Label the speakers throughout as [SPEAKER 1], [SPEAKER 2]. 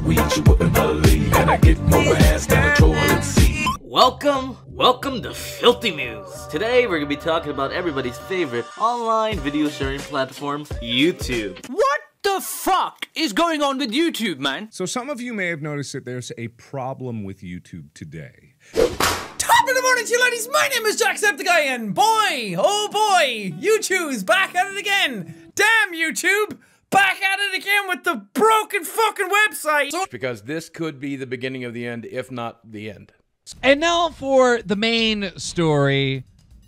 [SPEAKER 1] weed you wouldn't believe, and I get more ass than a toilet seat.
[SPEAKER 2] Welcome to Filthy News. Today we're gonna be talking about everybody's favorite online video sharing platform, YouTube.
[SPEAKER 3] What the fuck is going on with YouTube, man?
[SPEAKER 4] So some of you may have noticed that there's a problem with YouTube today.
[SPEAKER 5] Top of the morning to you ladies, my name is Jacksepticeye, and boy, oh boy, YouTube's back at it again. Damn YouTube, back at it again with the broken fucking website.
[SPEAKER 6] Because this could be the beginning of the end, if not the end.
[SPEAKER 7] And now for the main story.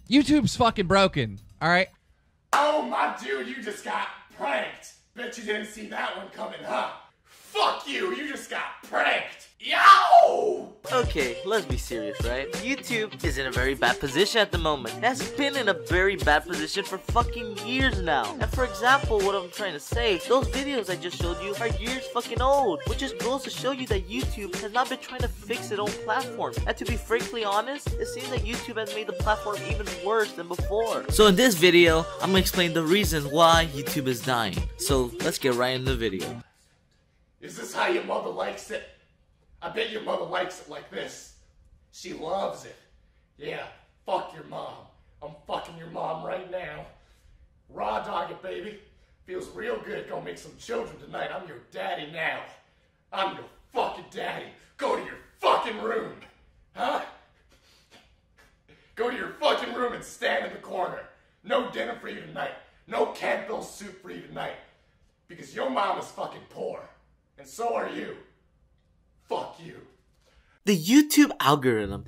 [SPEAKER 7] YouTube's fucking broken, alright?
[SPEAKER 8] Oh my dude, you just got pranked. Bet you didn't see that one coming, huh? Fuck you, you just got pranked. Yo!
[SPEAKER 2] Okay, let's be serious, right? YouTube is in a very bad position at the moment. It has been in a very bad position for fucking years now. And for example, what I'm trying to say, those videos I just showed you are years fucking old, which just goes to show you that YouTube has not been trying to fix its own platform. And to be frankly honest, it seems that YouTube has made the platform even worse than before. So in this video, I'm gonna explain the reasons why YouTube is dying. So let's get right in the video.
[SPEAKER 8] Is this how your mother likes it? I bet your mother likes it like this. She loves it. Yeah, fuck your mom. I'm fucking your mom right now. Raw dog it, baby. Feels real good. Go make some children tonight. I'm your daddy now. I'm your fucking daddy. Go to your fucking room. Huh? Go to your fucking room and stand in the corner. No dinner for you tonight. No Campbell soup for you tonight. Because your mom is fucking poor. And so are you. Fuck you.
[SPEAKER 2] The YouTube algorithm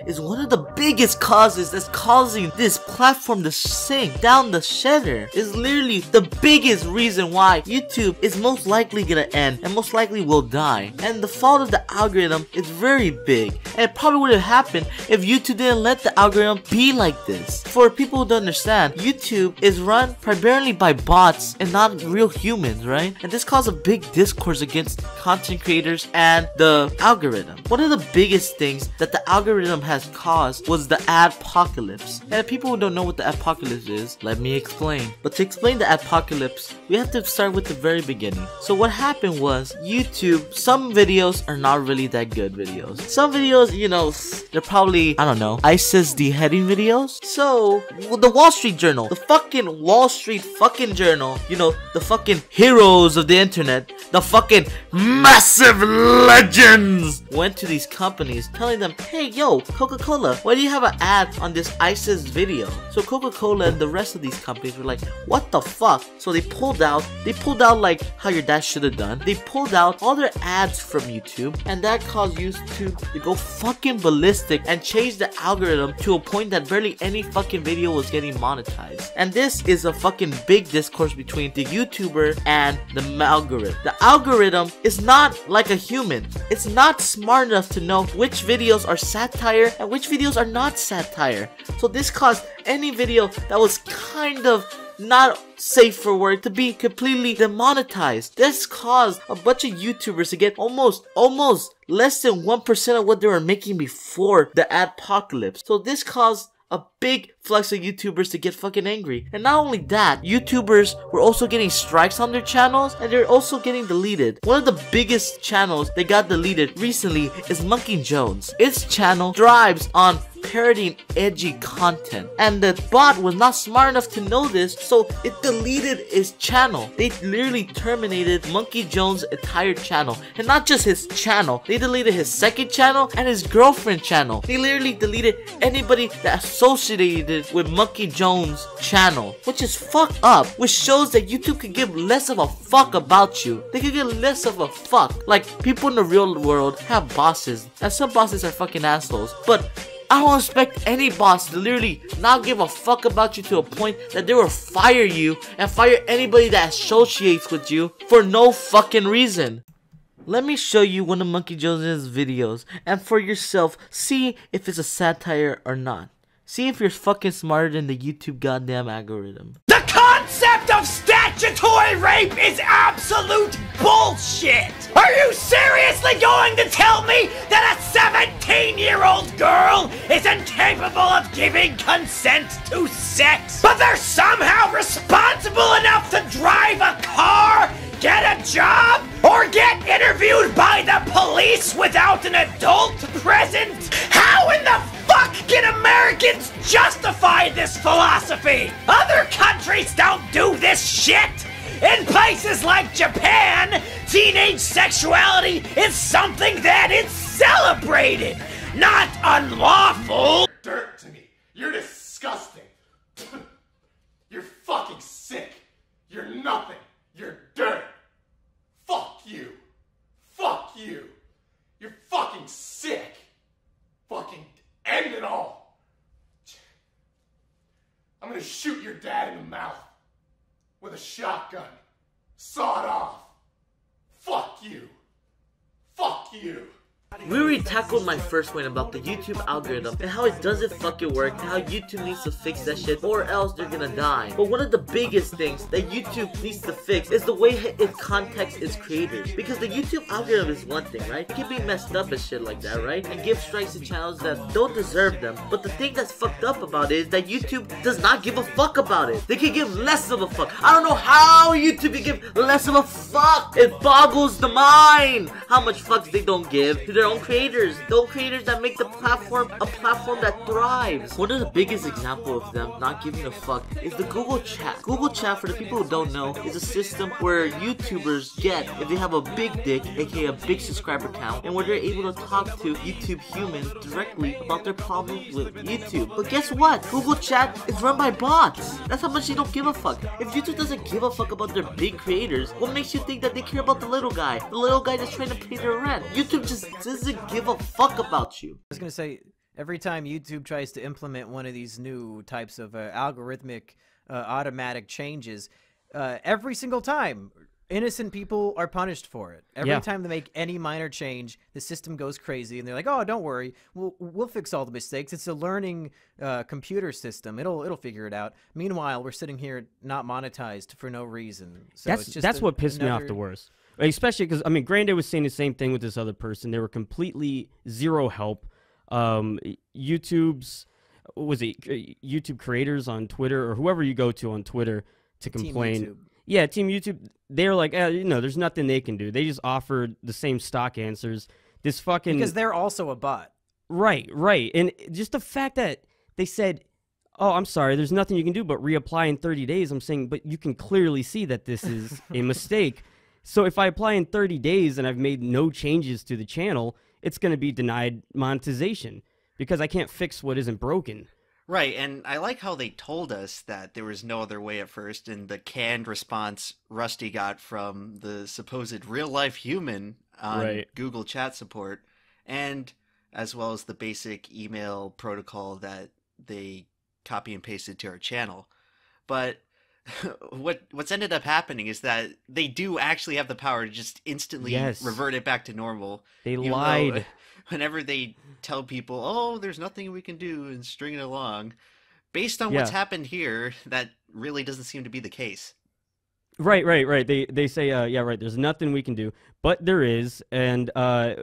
[SPEAKER 2] is one of the biggest causes that's causing this platform to sink down the shitter. Is literally the biggest reason why YouTube is most likely gonna end and most likely will die. And the fault of the algorithm is very big, and it probably would have happened if YouTube didn't let the algorithm be like this. For people to understand, YouTube is run primarily by bots and not real humans, right? And this caused a big discourse against content creators and the algorithm. One of the biggest things that the algorithm has caused was the adpocalypse. And if people who don't know what the adpocalypse is, let me explain. But to explain the adpocalypse, we have to start with the very beginning. So what happened was, YouTube, some videos are not really that good videos. Some videos, you know, they're probably, I don't know, ISIS beheading videos. So, the Wall Street Journal, the fucking Wall Street fucking journal, you know, the fucking heroes of the internet, the fucking massive legends, went to these companies telling them, hey yo, Coca-Cola, why do you have an ad on this ISIS video? So Coca-Cola and the rest of these companies were like, what the fuck? So they pulled out like how your dad should have done. They pulled out all their ads from YouTube, and that caused YouTube to go fucking ballistic and change the algorithm to a point that barely any fucking video was getting monetized. And this is a fucking big discourse between the YouTuber and the algorithm. The algorithm is not like a human. It's not smart enough to know which videos are satire and which videos are not satire. So this caused any video that was kind of not safe for work to be completely demonetized. This caused a bunch of YouTubers to get almost less than 1% of what they were making before the adpocalypse. So this caused a big flux of YouTubers to get fucking angry. And not only that, YouTubers were also getting strikes on their channels, and they're also getting deleted. One of the biggest channels that got deleted recently is Monkey Jones. Its channel thrives on parodying edgy content, and the bot was not smart enough to know this, so it deleted his channel. They literally terminated Monkey Jones' entire channel, and not just his channel, they deleted his second channel and his girlfriend channel. They literally deleted anybody that associated with Monkey Jones' channel, which is fucked up, which shows that YouTube could give less of a fuck about you. They could give less of a fuck. Like, people in the real world have bosses, and some bosses are fucking assholes, but I don't expect any boss to literally not give a fuck about you to a point that they will fire you and fire anybody that associates with you for no fucking reason. Let me show you one of Monkey Jones' videos, and for yourself, see if it's a satire or not. See if you're fucking smarter than the YouTube goddamn algorithm.
[SPEAKER 3] The concept of statutory rape is absolute bullshit! Are you seriously going to tell me that a 17-year-old girl is incapable of giving consent to sex, but they're somehow responsible enough to drive a car get a job or get interviewed by the police without an adult present? How in the fuck can Americans justify this philosophy? Other countries don't do this shit. In places like Japan, teenage sexuality is something that is celebrated, not unlawful.
[SPEAKER 8] Dirt to me. You're disgusting. You're fucking sick. You're nothing. You're dirt. Fuck you. Fuck you. You're fucking sick. Fucking end it all. I'm gonna shoot your dad in the mouth with a shotgun. Saw it off. Fuck you. Fuck you.
[SPEAKER 2] We already tackled my first point about the YouTube algorithm and how it doesn't fucking work and how YouTube needs to fix that shit or else they're gonna die. But one of the biggest things that YouTube needs to fix is the way it contacts its creators. Because the YouTube algorithm is one thing, right? It can be messed up and shit like that, right? And give strikes to channels that don't deserve them. But the thing that's fucked up about it is that YouTube does not give a fuck about it. They can give less of a fuck. I don't know how YouTube can give less of a fuck. It boggles the mind how much fucks they don't give to their own creators. The own creators that make the platform a platform that thrives. One of the biggest examples of them not giving a fuck is the Google Chat. Google Chat, for the people who don't know, is a system where YouTubers get, if they have a big dick, aka a big subscriber count, and where they're able to talk to YouTube humans directly about their problems with YouTube. But guess what? Google Chat is run by bots. That's how much they don't give a fuck. If YouTube doesn't give a fuck about their big creators, what makes you think that they care about the little guy? The little guy that's trying to pay their rent. YouTube just doesn't give a fuck about you.
[SPEAKER 9] I was gonna say, every time YouTube tries to implement one of these new types of algorithmic automatic changes, every single time innocent people are punished for it. Every time they make any minor change, the system goes crazy and they're like, oh, don't worry, we'll fix all the mistakes. It's a learning computer system. It'll figure it out. Meanwhile, we're sitting here not monetized for no reason. So
[SPEAKER 10] that's what pissed me off the worst. Especially because, I mean, Grande was saying the same thing with this other person. They were completely zero help. YouTube creators on Twitter or whoever you go to on Twitter to complain.
[SPEAKER 9] Team
[SPEAKER 10] YouTube, they're like, there's nothing they can do. They just offered the same stock answers. This fucking...
[SPEAKER 9] Because they're also a bot.
[SPEAKER 10] Right. And just the fact that they said, oh, I'm sorry, there's nothing you can do but reapply in 30 days. I'm saying, but you can clearly see that this is a mistake. So if I apply in 30 days and I've made no changes to the channel, it's going to be denied monetization because I can't fix what isn't broken.
[SPEAKER 11] Right, and I like how they told us that there was no other way at first, and the canned response Rusty got from the supposed real-life human on Google Chat support, and as well as the basic email protocol that they copy and pasted to our channel. But what's ended up happening is that they do actually have the power to just instantly revert it back to normal.
[SPEAKER 10] They lied.
[SPEAKER 11] Whenever they tell people, oh, there's nothing we can do and string it along, based on what's happened here, that really doesn't seem to be the case.
[SPEAKER 10] Right. They say, there's nothing we can do, but there is. And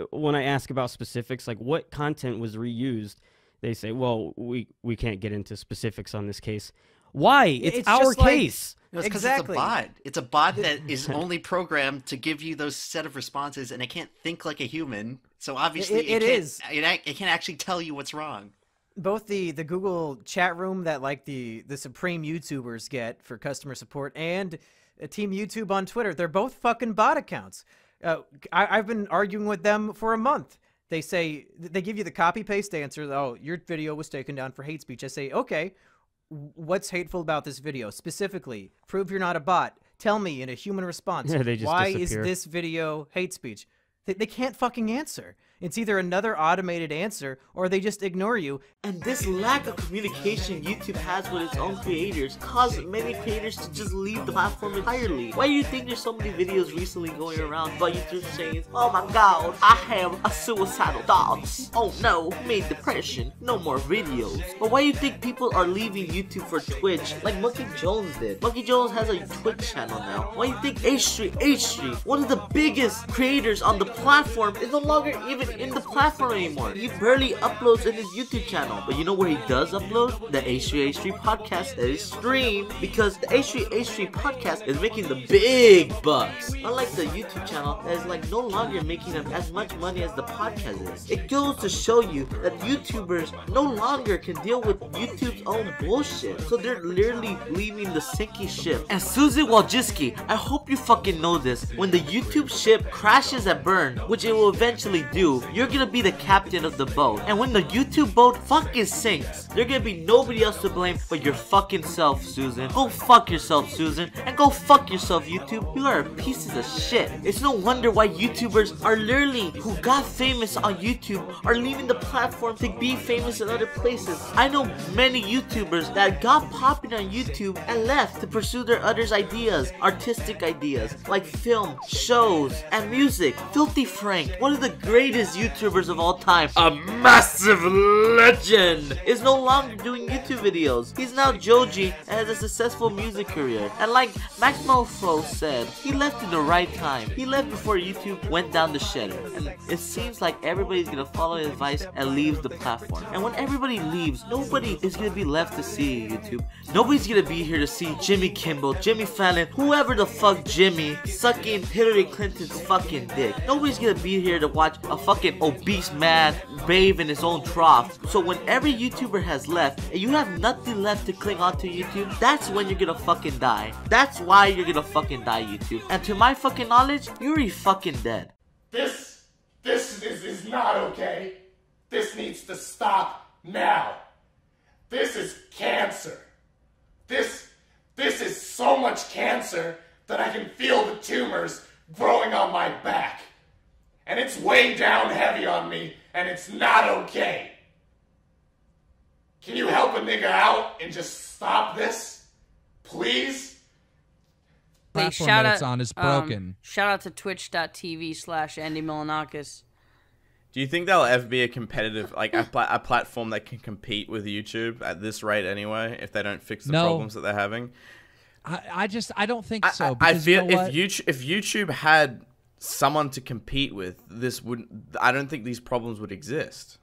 [SPEAKER 10] when I ask about specifics, like what content was reused, they say, well, we can't get into specifics on this case. Why? It's our case.
[SPEAKER 11] No, it's because it's a bot. It's a bot that is only programmed to give you those set of responses, and it can't think like a human. So obviously, it can't actually tell you what's wrong.
[SPEAKER 9] Both the Google chat room that like the supreme YouTubers get for customer support and Team YouTube on Twitter, they're both fucking bot accounts. I've been arguing with them for a month. They say they give you the copy paste answer. Oh, your video was taken down for hate speech. I say, okay. What's hateful about this video? Specifically, prove you're not a bot. Tell me in a human response, why is this video hate speech? They can't fucking answer. It's either another automated answer or they just ignore you.
[SPEAKER 2] And this lack of communication YouTube has with its own creators caused many creators to just leave the platform entirely. Why do you think there's so many videos recently going around about YouTube saying, oh my god, I have a suicidal thoughts. Oh no, made depression, no more videos. But why do you think people are leaving YouTube for Twitch like Monkey Jones did? Monkey Jones has a Twitch channel now. Why do you think H3, one of the biggest creators on the platform, is no longer even even in the platform anymore. He barely uploads in his YouTube channel. But you know where he does upload? The H3H3 podcast that is streamed, because the H3H3 podcast is making the big bucks. Unlike the YouTube channel that is like no longer making them as much money as the podcast is. It goes to show you that YouTubers no longer can deal with YouTube's own bullshit. So they're literally leaving the sinking ship. And Susan Wojcicki, I hope you fucking know this. When the YouTube ship crashes at burn, which it will eventually do, you're gonna be the captain of the boat. And when the YouTube boat fucking sinks, there's gonna be nobody else to blame but your fucking self, Susan. Go fuck yourself, Susan. And go fuck yourself, YouTube. You are pieces of shit. It's no wonder why YouTubers are literally, who got famous on YouTube, are leaving the platform to be famous in other places. I know many YouTubers that got popular on YouTube and left to pursue their others' ideas, artistic ideas, like film, shows, and music. Filthy Frank, one of the greatest YouTubers of all time, a massive legend, is no longer doing YouTube videos. He's now Joji and has a successful music career. And like MaxMoFo said, he left in the right time. He left before YouTube went down the shitter. And it seems like everybody's gonna follow his advice and leaves the platform. And when everybody leaves, nobody is gonna be left to see YouTube. Nobody's gonna be here to see Jimmy Kimmel, Jimmy Fallon, whoever the fuck Jimmy, sucking Hillary Clinton's fucking dick. Nobody's gonna be here to watch a fucking obese man bathe in his own trough. So when every YouTuber has left and you have nothing left to cling on to YouTube, that's when you're gonna fucking die. That's why you're gonna fucking die, YouTube. And to my fucking knowledge, you're already fucking dead.
[SPEAKER 8] This is not okay. This needs to stop now. This is cancer. This is so much cancer that I can feel the tumors growing on my back. And it's weighing down heavy on me, and it's not okay. Can you help a nigga out and just stop this? Please?
[SPEAKER 7] Hey, shout out on is broken.
[SPEAKER 12] Shout out to twitch.tv/Andy Milanakis.
[SPEAKER 13] Do you think there'll ever be a competitive, like a platform that can compete with YouTube at this rate anyway, if they don't fix the problems that they're having?
[SPEAKER 7] I don't think so.
[SPEAKER 13] I feel if YouTube had someone to compete with, I don't think these problems would exist.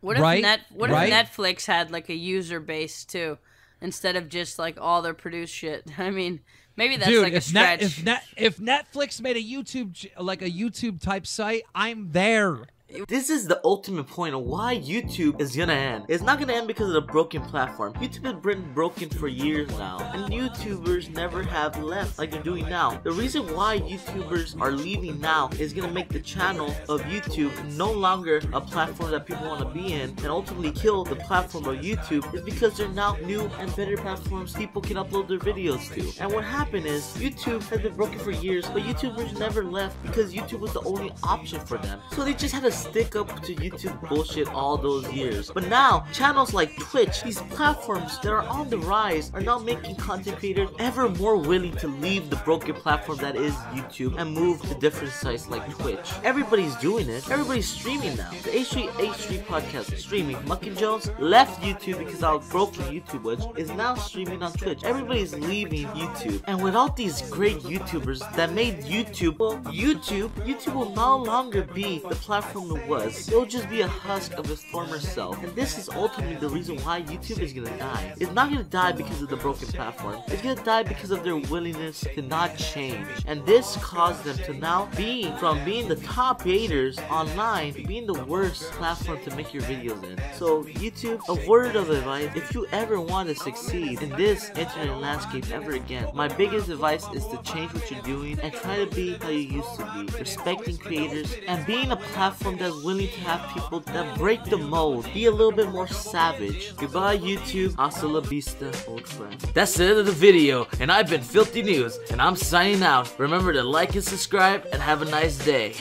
[SPEAKER 12] What if Netflix had like a user base too, instead of just like all their produced shit? I mean, maybe that's like a stretch.
[SPEAKER 7] If Netflix made a YouTube type site, I'm there.
[SPEAKER 2] This is the ultimate point of why YouTube is gonna end. It's not gonna end because of the broken platform. YouTube has been broken for years now, and YouTubers never have left like they're doing now. The reason why YouTubers are leaving now is gonna make the channel of YouTube no longer a platform that people want to be in, and ultimately kill the platform of YouTube, is because they're now new and better platforms people can upload their videos to. And what happened is YouTube has been broken for years, but YouTubers never left because YouTube was the only option for them. So they just had to stick up to YouTube bullshit all those years. But now, channels like Twitch, these platforms that are on the rise, are now making content creators ever more willing to leave the broken platform that is YouTube and move to different sites like Twitch. Everybody's doing it. Everybody's streaming now. The H3H3 podcast streaming. Muckin' Jones left YouTube because how broken YouTube was, is now streaming on Twitch. Everybody's leaving YouTube. And without these great YouTubers that made YouTube, well, YouTube will no longer be the platform it was. It'll just be a husk of its former self. And this is ultimately the reason why YouTube is gonna die. It's not gonna die because of the broken platform. It's gonna die because of their willingness to not change. And this caused them to now from being the top creators online to being the worst platform to make your videos in. So YouTube, a word of advice: if you ever want to succeed in this internet landscape ever again, my biggest advice is to change what you're doing and try to be how you used to be, respecting creators and being a platform that's willing to have people that break the mold, be a little bit more savage. Goodbye YouTube, hasta la vista, old friend. That's the end of the video, and I've been Filthy News, and I'm signing out. Remember to like and subscribe, and have a nice day.